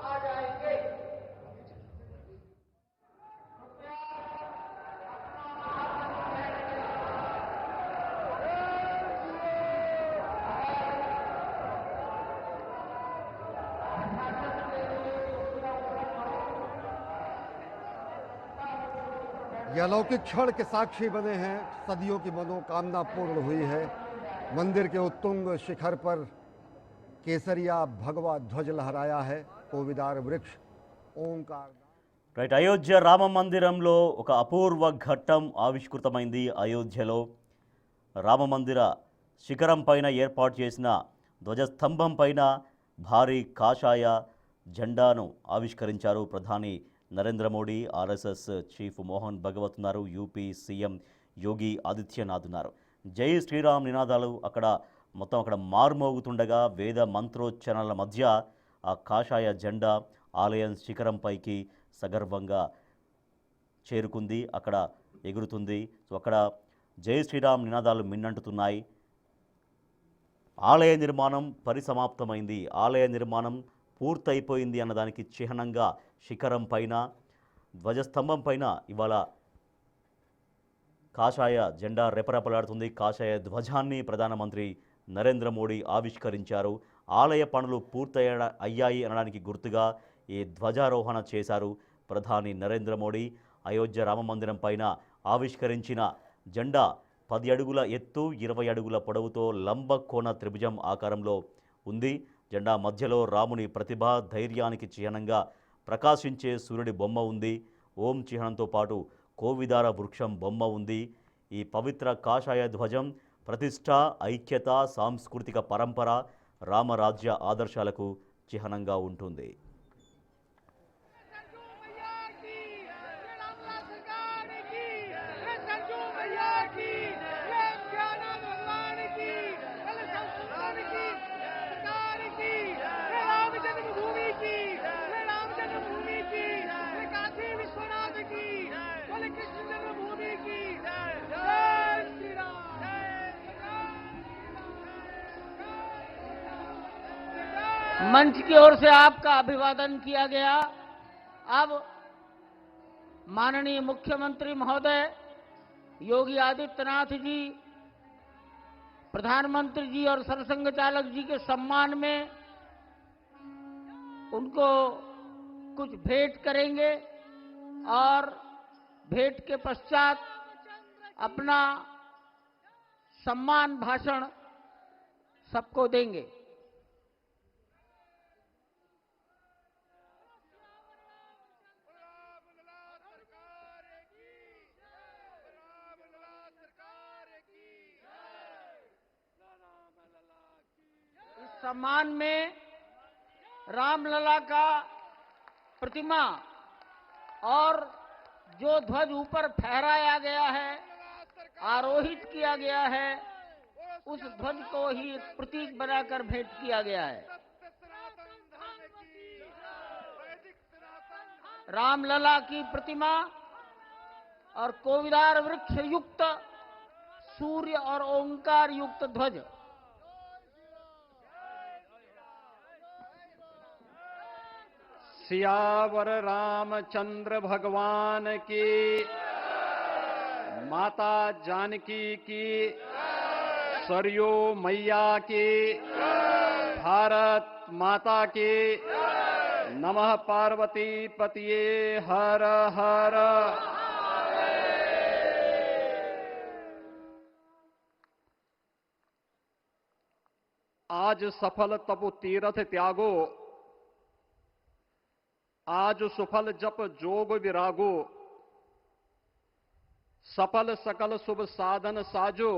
आ जाएंगे ये अलौकिक क्षण के साक्षी बने हैं। सदियों की मनोकामना पूर्ण हुई है। मंदिर के उत्तुंग शिखर पर केसरिया भगवा ध्वज लहराया है। कोविदार वृक्ष ओंकार రైట్ అయోధ్య రామ మందిరంలో ఒక అపూర్వ ఘట్టం ఆవిష్కృతమైంది. అయోధ్యలో రామమందిర శిఖరం పైన ఏర్పాటు చేసిన ధ్వజస్తంభం పైన భారీ కాషాయ జెండాను ఆవిష్కరించారు ప్రధాని నరేంద్ర మోడీ. ఆర్ఎస్ఎస్ చీఫ్ మోహన్ భగవత్ ఉన్నారు, యూపీ సీఎం యోగి ఆదిత్యనాథ్ ఉన్నారు. జై శ్రీరామ్ నినాదాలు అక్కడ మారుమోగుతుండగా వేద మంత్రోచ్చరణల మధ్య ఆ కాషాయ జెండా ఆలయం శిఖరంపైకి సగర్వంగా చేరుకుంది, అక్కడ ఎగురుతుంది. సో అక్కడ జై శ్రీరామ్ నినాదాలు మిన్నంటుతున్నాయి. ఆలయ నిర్మాణం పరిసమాప్తమైంది, ఆలయ నిర్మాణం పూర్తయిపోయింది అన్నదానికి చిహ్నంగా శిఖరం పైన ధ్వజస్తంభం పైన ఇవాళ కాషాయ జెండా రెపరెపలాడుతుంది. కాషాయ ధ్వజాన్ని ప్రధానమంత్రి నరేంద్ర మోడీ ఆవిష్కరించారు. ఆలయ పనులు అయ్యాయి అనడానికి గుర్తుగా ఈ ధ్వజారోహణ చేశారు ప్రధాని నరేంద్ర మోడీ. అయోధ్య రామమందిరం పైన ఆవిష్కరించిన జెండా 10 అడుగుల ఎత్తు, 20 అడుగుల పొడవుతో లంబకోణ త్రిభుజం ఆకారంలో ఉంది. జెండా మధ్యలో రాముని ప్రతిభ, ధైర్యానికి చిహ్నంగా ప్రకాశించే సూర్యుడి బొమ్మ ఉంది. ఓం చిహ్నంతో పాటు కోవిదార వృక్షం బొమ్మ ఉంది. ఈ పవిత్ర కాషాయ ధ్వజం ప్రతిష్ట, ఐక్యత, సాంస్కృతిక పరంపర, రామరాజ్య ఆదర్శాలకు చిహ్నంగా ఉంటుంది. मंच की ओर से आपका अभिवादन किया गया। अब माननीय मुख्यमंत्री महोदय योगी आदित्यनाथ जी, प्रधानमंत्री जी और सरसंघ चालक जी के सम्मान में उनको कुछ भेंट करेंगे और भेंट के पश्चात अपना सम्मान भाषण सबको देंगे। सम्मान में रामलला का प्रतिमा और जो ध्वज ऊपर फहराया गया है, आरोहित किया गया है, उस ध्वज को ही प्रतीक बनाकर भेंट किया गया है। रामलला की प्रतिमा और कोविदार वृक्ष युक्त सूर्य और ओंकार युक्त ध्वज सियावर रामचंद्र भगवान की, माता जानकी की, सरयू मैया की, भारत माता की, नमः पार्वती पतिये हर हर। आज सफल तपु तीरथ त्यागो, आज सुफल जप जोग विरागो, सफल सकल शुभ साधन साजो,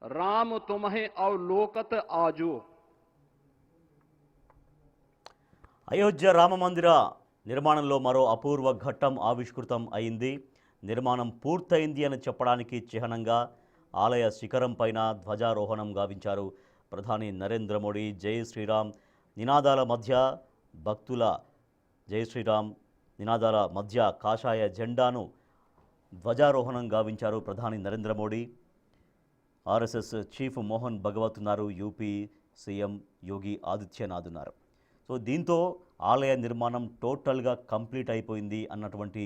राम तुम्हें अवलोकत आजो। అయోధ్య రామమందిర నిర్మాణంలో మరో అపూర్వ ఘట్టం ఆవిష్కృతం అయింది. నిర్మాణం పూర్తయింది అని చెప్పడానికి చిహ్నంగా ఆలయ శిఖరం పైన ధ్వజారోహణం గావించారు ప్రధాని నరేంద్ర మోడీ. జై శ్రీరామ్ నినాదాల మధ్య భక్తుల జై శ్రీరామ్ నినాదాల మధ్య కాషాయ జెండాను ధ్వజారోహణం గావించారు ప్రధాని నరేంద్ర మోడీ. ఆర్ఎస్ఎస్ చీఫ్ మోహన్ భగవత్ ఉన్నారు, యూపీ సీఎం యోగి ఆదిత్యనాథ్ ఉన్నారు. సో దీంతో ఆలయ నిర్మాణం టోటల్గా కంప్లీట్ అయిపోయింది అన్నటువంటి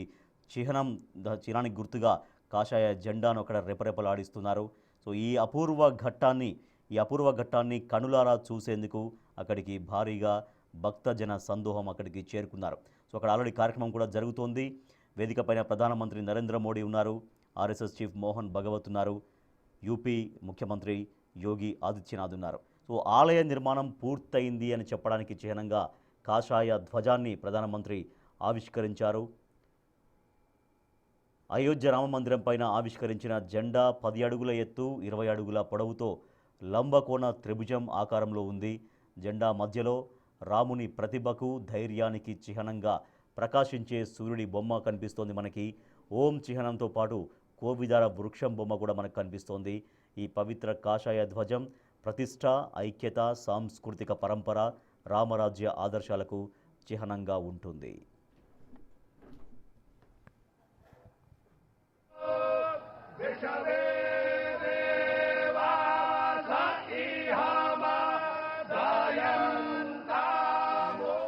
చిహ్నానికి గుర్తుగా కాషాయ జెండాను అక్కడ రెపరెపలాడిస్తున్నారు. సో ఈ అపూర్వ ఘట్టాన్ని కనులారా చూసేందుకు అక్కడికి భారీగా భక్తజన సందోహం అక్కడికి చేరుకున్నారు. సో అక్కడ ఆల్రెడీ కార్యక్రమం కూడా జరుగుతోంది. వేదికపైన ప్రధానమంత్రి నరేంద్ర మోడీ ఉన్నారు, ఆర్ఎస్ఎస్ చీఫ్ మోహన్ భగవత్ ఉన్నారు, యూపీ ముఖ్యమంత్రి యోగి ఆదిత్యనాథ్ ఉన్నారు. సో ఆలయ నిర్మాణం పూర్తయింది అని చెప్పడానికి చిహ్నంగా కాషాయ ధ్వజాన్ని ప్రధానమంత్రి ఆవిష్కరించారు. అయోధ్య రామ మందిరం పైన ఆవిష్కరించిన జెండా 10 అడుగుల ఎత్తు, 20 అడుగుల పొడవుతో లంబకోణ త్రిభుజం ఆకారంలో ఉంది. జెండా మధ్యలో రాముని ప్రతిభకు, ధైర్యానికి చిహ్నంగా ప్రకాశించే సూర్యుడి బొమ్మ కనిపిస్తోంది మనకి. ఓం చిహ్నంతో పాటు కోవిదార వృక్షం బొమ్మ కూడా మనకు కనిపిస్తోంది. ఈ పవిత్ర కాషాయ ధ్వజం ప్రతిష్ట, ఐక్యత, సాంస్కృతిక పరంపర, రామరాజ్య ఆదర్శాలకు చిహ్నంగా ఉంటుంది.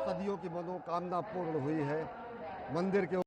सदियों की मनोकामना पूर्ण हुई है। मंदिर के